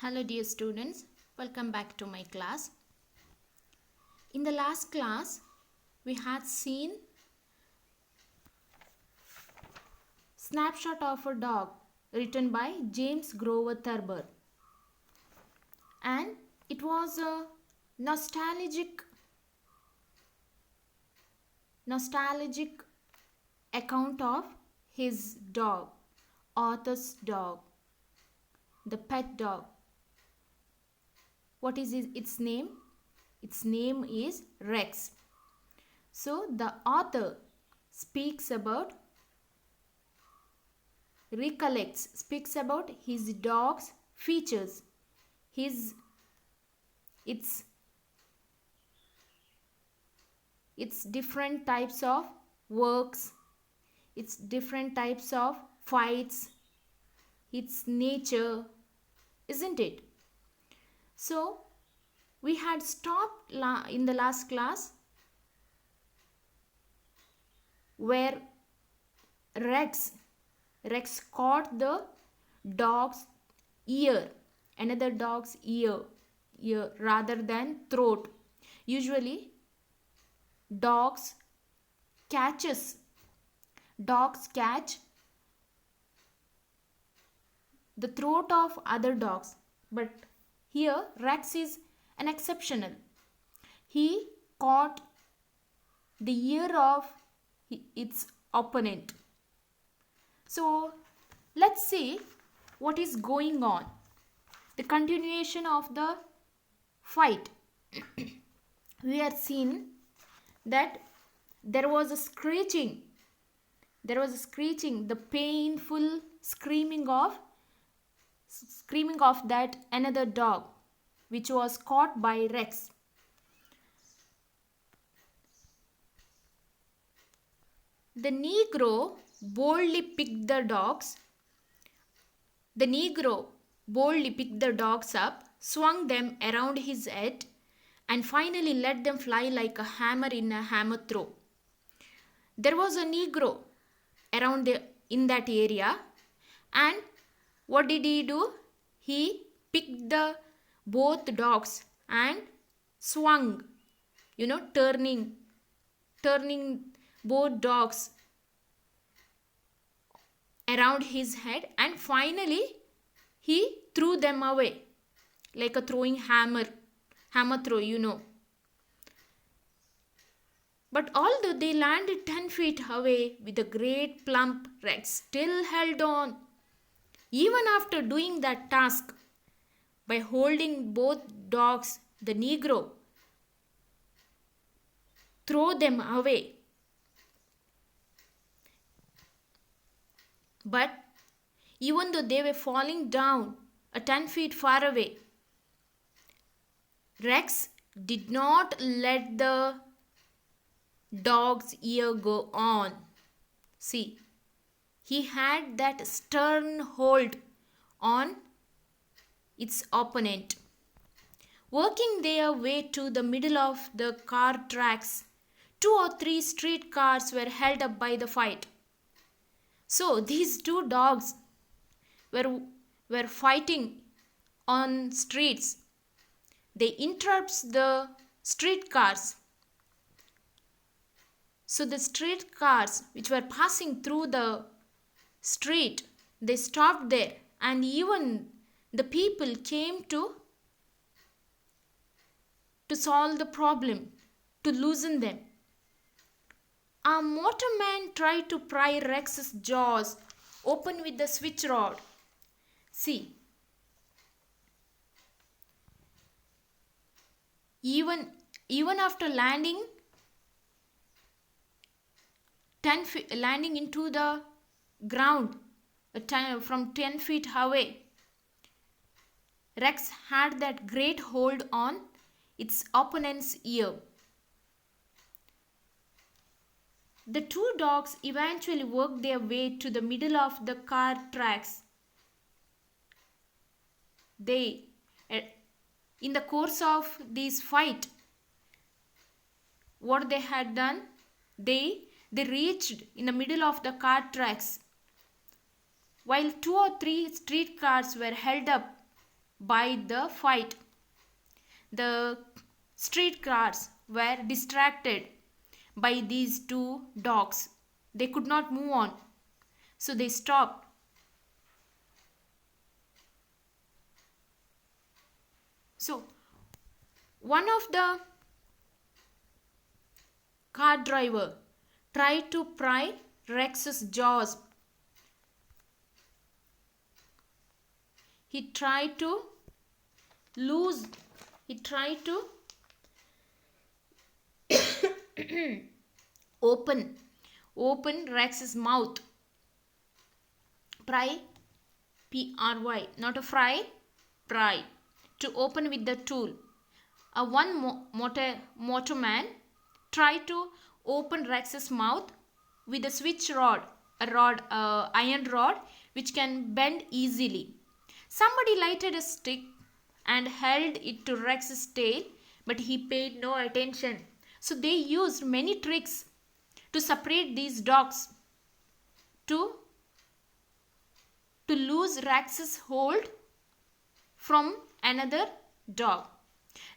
Hello dear students, welcome back to my class. In the last class, we had seen Snapshot of a Dog written by James Grover Thurber, and it was a nostalgic account of his dog, Arthur's dog, the pet dog. What is its name? Its name is Rex. So the author speaks about his dog's features, its different types of works, its different types of fights, its nature, isn't it? So we had stopped in the last class where Rex caught the dog's ear, another dog's ear rather than throat. Usually dogs catch the throat of other dogs, but here Rex is an exceptional. He caught the ear of its opponent. So let's see what is going on. The continuation of the fight. We are seeing that there was a screeching, the painful screaming of that another dog which was caught by Rex. The Negro boldly picked the dogs up, swung them around his head, and finally let them fly like a hammer in a hammer throw. There was a Negro in that area, and what did he do? He picked both dogs and swung, turning both dogs around his head, and finally he threw them away like a throwing hammer throw, But although they landed 10 feet away with a great plump, Rex still held on. Even after doing that task, by holding both dogs, the Negro threw them away. But even though they were falling down 10 feet far away, Rex did not let the dog's ear go on. See, he had that stern hold on its opponent. Working their way to the middle of the car tracks, 2 or 3 street cars were held up by the fight. So these two dogs were fighting on streets. They interrupt the streetcars. So the streetcars which were passing through the street, they stopped there, and even the people came to solve the problem, to loosen them. A motorman tried to pry Rex's jaws open with the switch rod. See, even after landing into the ground from 10 feet away, Rex had that great hold on its opponent's ear. The two dogs eventually worked their way to the middle of the car tracks. In the course of this fight, what they had done, they reached in the middle of the car tracks. While 2 or 3 streetcars were held up by the fight. The street cars were distracted by these two dogs. They could not move on, so they stopped. So, one of the car driver tried to pry Rex's jaws. He tried to loose, he tried to open Rex's mouth. Pry, P-R-Y, not a fry, pry, to open with the tool. One motorman tried to open Rex's mouth with a switch rod, iron rod which can bend easily. Somebody lighted a stick and held it to Rex's tail, but he paid no attention. So they used many tricks to separate these dogs, to lose Rex's hold from another dog.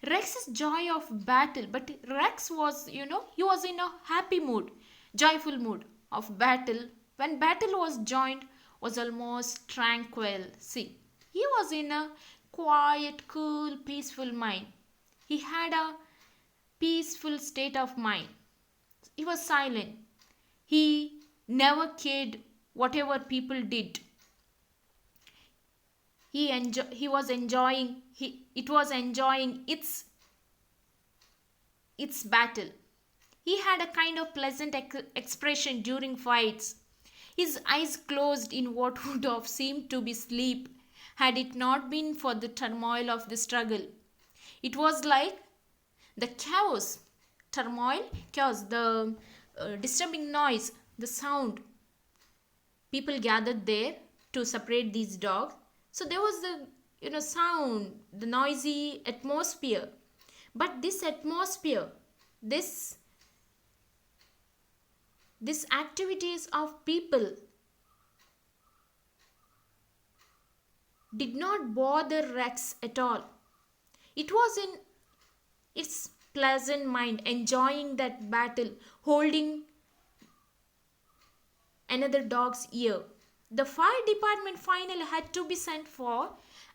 Rex's joy of battle, but Rex was, he was in a happy mood, joyful mood of battle. When battle was joined, was almost tranquil. See, he was in a quiet, cool, peaceful mind. He had a peaceful state of mind. He was silent. He never cared whatever people did. He was enjoying it was enjoying its battle. He had a kind of pleasant expression during fights. His eyes closed in what would have seemed to be sleep had it not been for the turmoil of the struggle. It was like the chaos, the disturbing noise, the sound. People gathered there to separate these dogs. So there was the sound, the noisy atmosphere. But this atmosphere, this activities of people did not bother Rex at all. It was in its pleasant mind, enjoying that battle, holding another dog's ear. The fire department finally had to be sent for,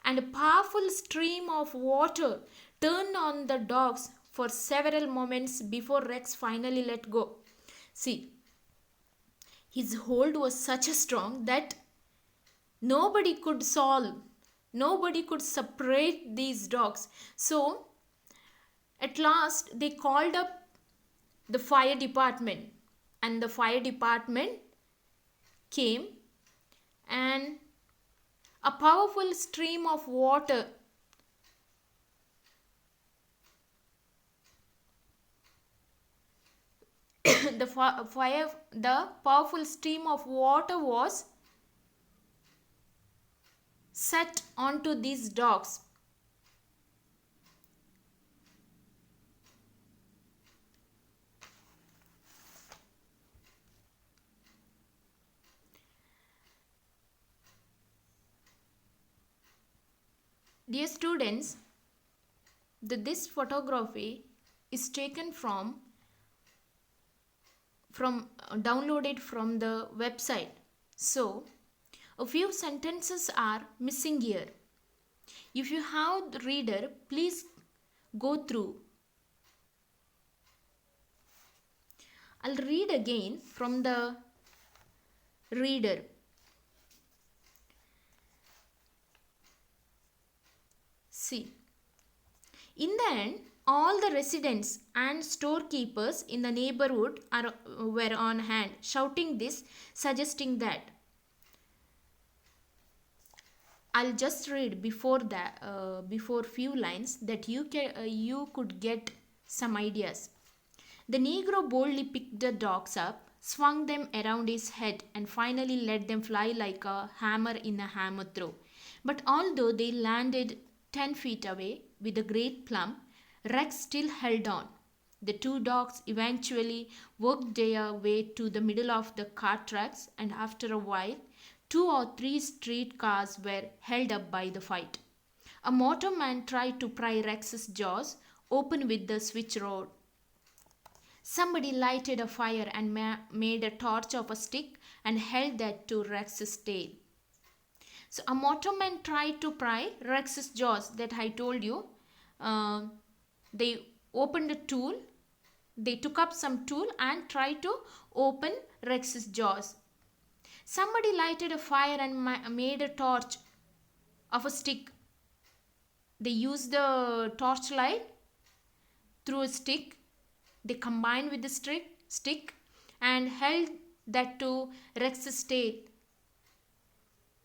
and a powerful stream of water turned on the dogs for several moments before Rex finally let go. See, his hold was such a strong that nobody could separate these dogs. So, at last, they called up the fire department, and the fire department came, and a powerful stream of water the powerful stream of water was set onto these dogs. Dear students, this photography is taken from downloaded from the website. So, a few sentences are missing here. If you have the reader, please go through. I'll read again from the reader. See, in the end, all the residents and storekeepers in the neighborhood were on hand, shouting this, suggesting that. I'll just read before few lines that you could get some ideas. The Negro boldly picked the dogs up, swung them around his head, and finally let them fly like a hammer in a hammer throw. But although they landed 10 feet away with a great plump, Rex still held on. The two dogs eventually worked their way to the middle of the car tracks, and after a while, 2 or 3 street cars were held up by the fight. A motorman tried to pry Rex's jaws open with the switch rod. Somebody lighted a fire and made a torch of a stick and held that to Rex's tail. So a motorman tried to pry Rex's jaws that I told you. Uh, they opened a tool. They took up some tool and tried to open Rex's jaws. Somebody lighted a fire and made a torch of a stick. They used the torchlight through a stick. They combined with the stick and held that to Rex's tail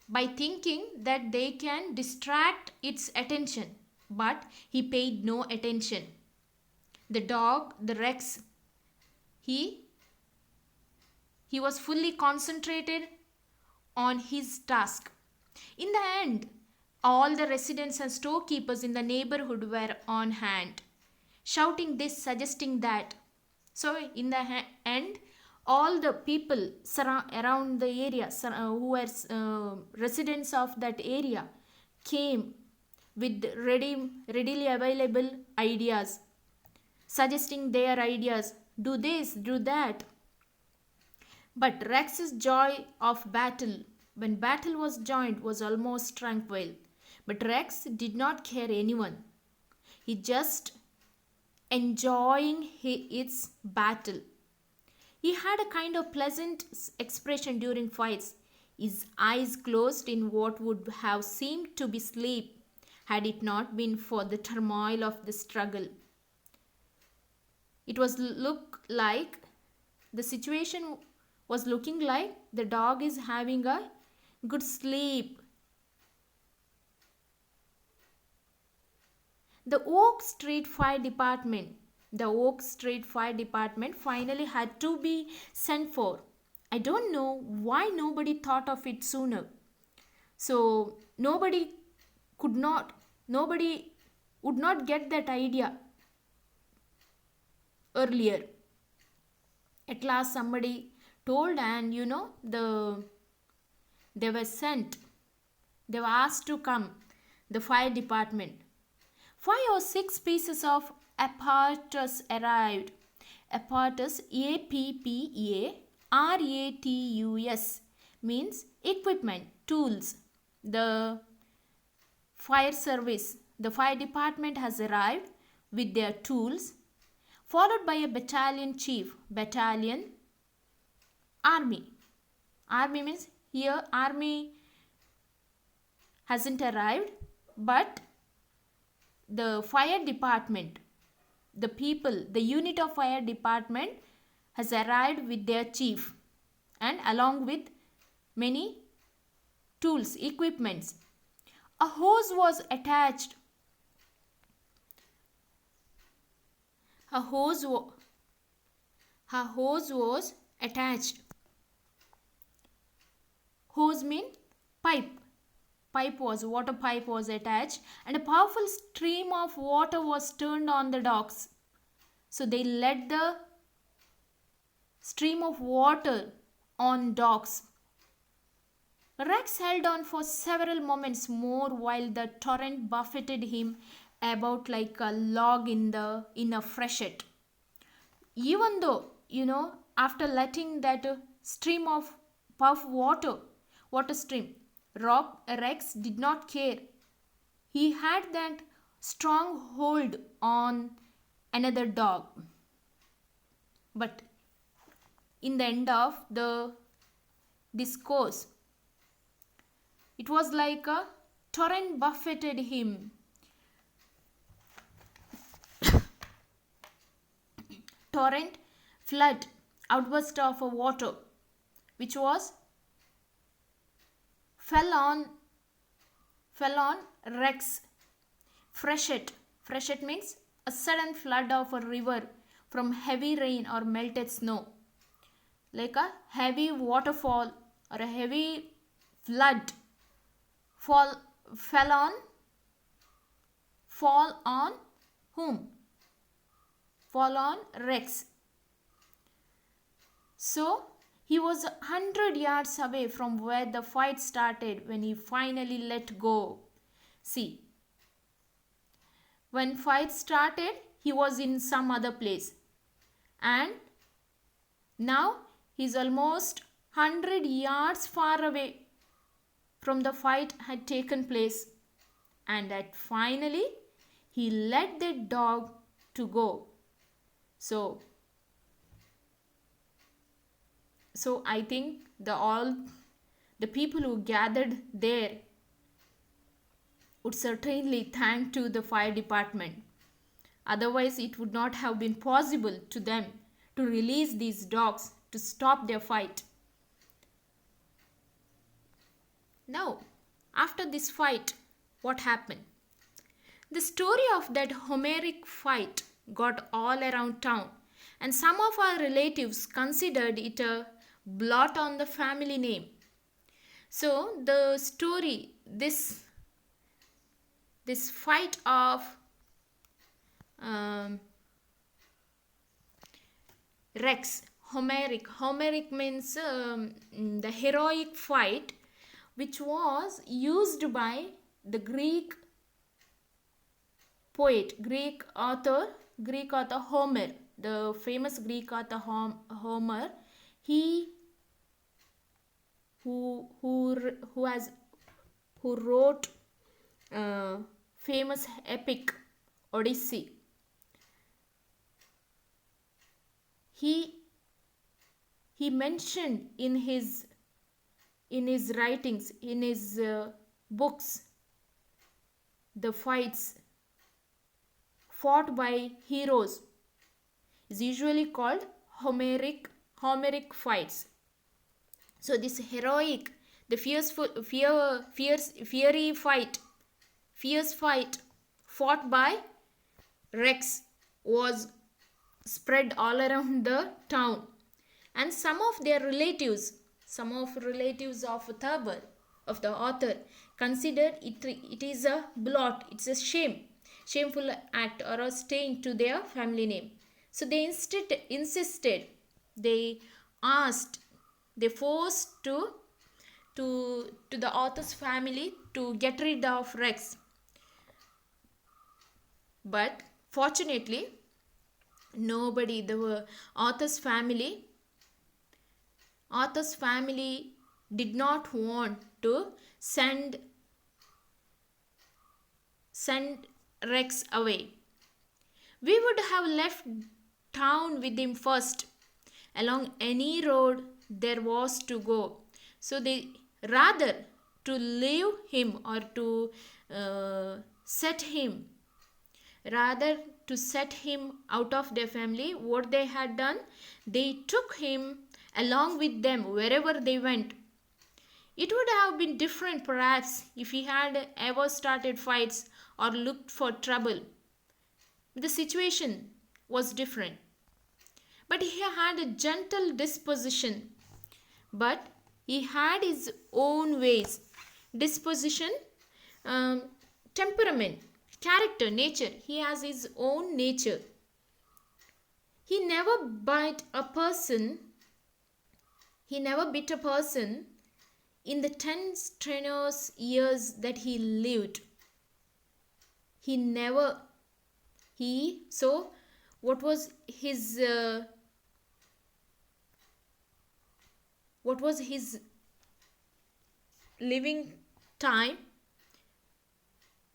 by thinking that they can distract its attention. But he paid no attention. The dog, the Rex, he was fully concentrated on his task. In the end, all the residents and storekeepers in the neighborhood were on hand, shouting this, suggesting that. So, in the end, all the people around the area who were residents of that area came with readily available ideas, suggesting their ideas. Do this, do that. But Rex's joy of battle, when battle was joined, was almost tranquil. But Rex did not care anyone. He just enjoying its battle. He had a kind of pleasant expression during fights, his eyes closed in what would have seemed to be sleep had it not been for the turmoil of the struggle. It was the situation was looking like the dog is having a good sleep. The Oak Street Fire Department finally had to be sent for. I don't know why nobody thought of it sooner. So nobody would not get that idea earlier. At last somebody told, and they were sent. They were asked to come, the fire department. 5 or 6 pieces of apparatus arrived. Apparatus, APPARATUS, means equipment, tools. The fire department has arrived with their tools, followed by a battalion chief. Battalion, army. Army means here army hasn't arrived, but the fire department, the unit of fire department has arrived with their chief and along with many tools, equipments. A hose was attached. A hose was attached. Hose means pipe. Water pipe was attached, and a powerful stream of water was turned on the dogs. So they let the stream of water on dogs. Rex held on for several moments more while the torrent buffeted him about like a log in a freshet. Even though, after letting that stream of puff water stream, Rex did not care. He had that strong hold on another dog. But in the end of the discourse, it was like a torrent buffeted him. Torrent, flood, outburst of water, which was fell on Rex. Freshet means a sudden flood of a river from heavy rain or melted snow. Like a heavy waterfall or a heavy flood fall on whom? Fall on Rex. So he was 100 yards away from where the fight started when he finally let go. See, When fight started, he was in some other place. And now he's almost 100 yards far away from the fight had taken place. And that finally he let that dog to go. So I think the people who gathered there would certainly thank to the fire department. Otherwise, it would not have been possible to them to release these dogs to stop their fight. Now, after this fight, what happened? The story of that Homeric fight got all around town, and some of our relatives considered it a blot on the family name. So, the story, this fight of Rex, Homeric means the heroic fight which was used by the Greek poet, Greek author Homer, the famous Greek author Homer. He who wrote famous epic Odyssey. He mentioned in his writings, in his books, the fights fought by heroes is usually called Homeric fights. So this heroic, the fierce fight fought by Rex was spread all around the town, and some of relatives of Thurber, of the author, considered it is a blot, it's a shameful act or a stain to their family name. So they insisted, they forced to the author's family to get rid of Rex. But fortunately, nobody, the author's family did not want to send Rex away. We would have left town with him first, along any road there was to go. So they rather to leave him, or to set him out of their family, what they had done, they took him along with them wherever they went. It would have been different perhaps if he had ever started fights or looked for trouble. The situation was different. But he had a gentle disposition. But he had his own ways, disposition, temperament, character, nature. He has his own nature. He never bit a person in the 10 strenuous years that he lived. So what was his living time?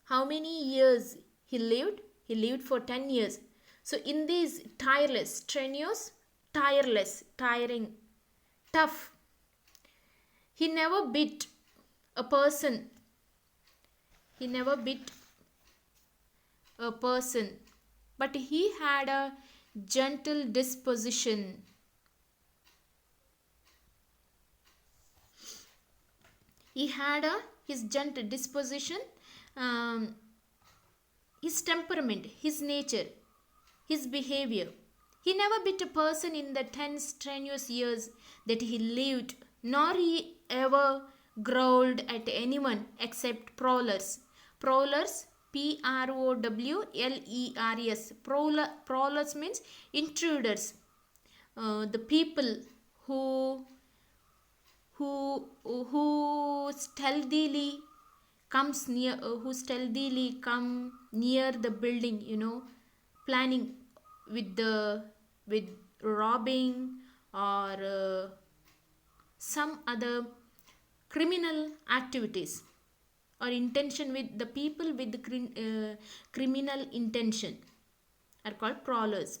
How many years he lived? He lived for 10 years. So in these tiring, tough, he never bit a person. But he had a gentle disposition. His gentle disposition, his temperament, his nature, his behavior. He never bit a person in the 10 strenuous years that he lived, nor he ever growled at anyone except prowlers. Prowlers, Prowlers. Prowlers means intruders. The people who stealthily comes near, who stealthily come near the building, planning with with robbing or some other criminal activities, or intention with the people with the criminal intention are called prowlers.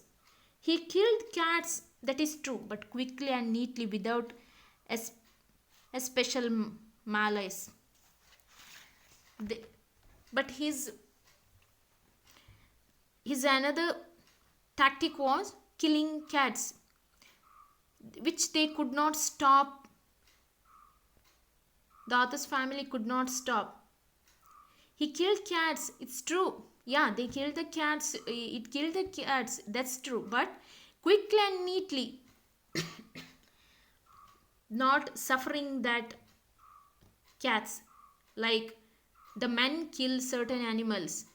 He killed cats, that is true, but quickly and neatly without a, a special malice. The, but his another tactic was killing cats, which they could not stop. The author's family could not stop. He killed cats, it's true. Yeah, they killed the cats, it killed the cats, that's true. But quickly and neatly, not suffering that cats. Like the men kill certain animals.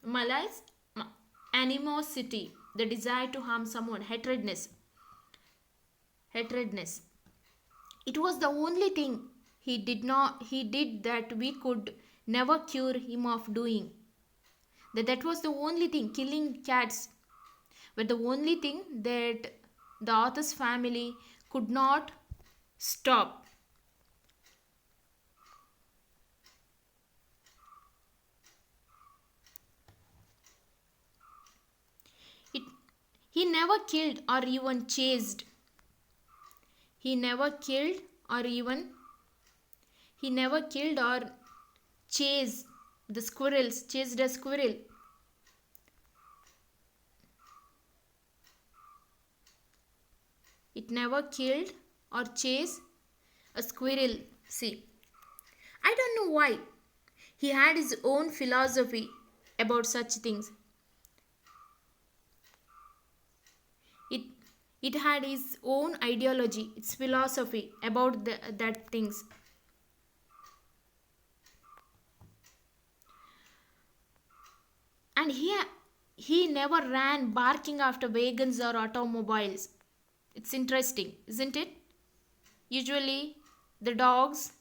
Malice, animosity, the desire to harm someone, hatredness. Hatredness. It was the only thing he did that we could never cure him of doing. That was the only thing. Killing cats were the only thing that the author's family could not stop. It, he never killed or even chased. He never killed or even he never killed or chased the squirrels, chased a squirrel. It never killed or chased a squirrel. See, I don't know why. He had his own philosophy about such things. It had its own ideology, its philosophy about that things. And he never ran barking after wagons or automobiles. It's interesting, isn't it? Usually the dogs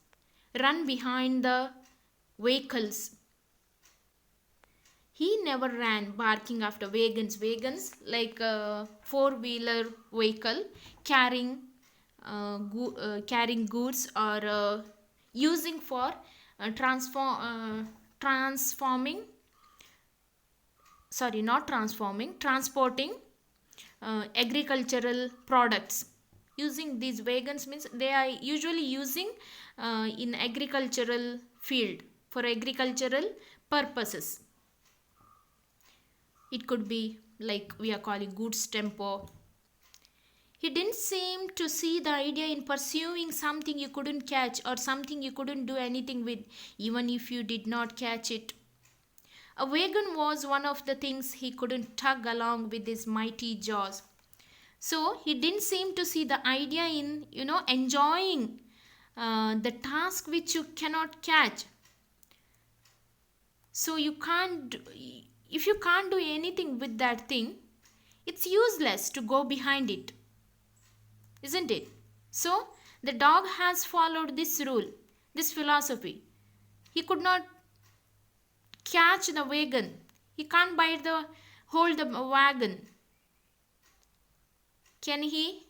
run behind the vehicles. He never ran barking after wagons. Wagons like a four-wheeler vehicle carrying carrying goods, or using for transforming. Sorry, not transforming. Transporting agricultural products. Using these wagons means they are usually using in agricultural field for agricultural purposes. It could be like we are calling goods tempo. He didn't seem to see the idea in pursuing something you couldn't catch, or something you couldn't do anything with, even if you did not catch it. A wagon was one of the things he couldn't tug along with his mighty jaws. So he didn't seem to see the idea in, enjoying the task which you cannot catch. So if you can't do anything with that thing, it's useless to go behind it, isn't it? So the dog has followed this rule, this philosophy. He could not catch the wagon. He can't hold the wagon. Can he?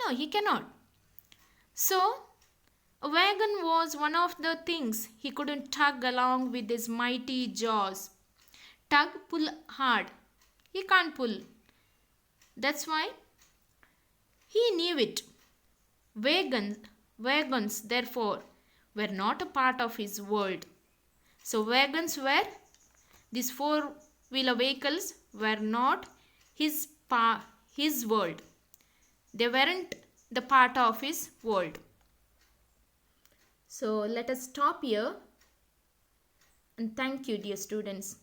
No, he cannot. So a wagon was one of the things he couldn't tug along with his mighty jaws. Tug, pull hard. He can't pull. That's why he knew it. Wagons, therefore, were not a part of his world. So wagons were, these four-wheeler vehicles were not his world. They weren't the part of his world. So let us stop here, and thank you, dear students.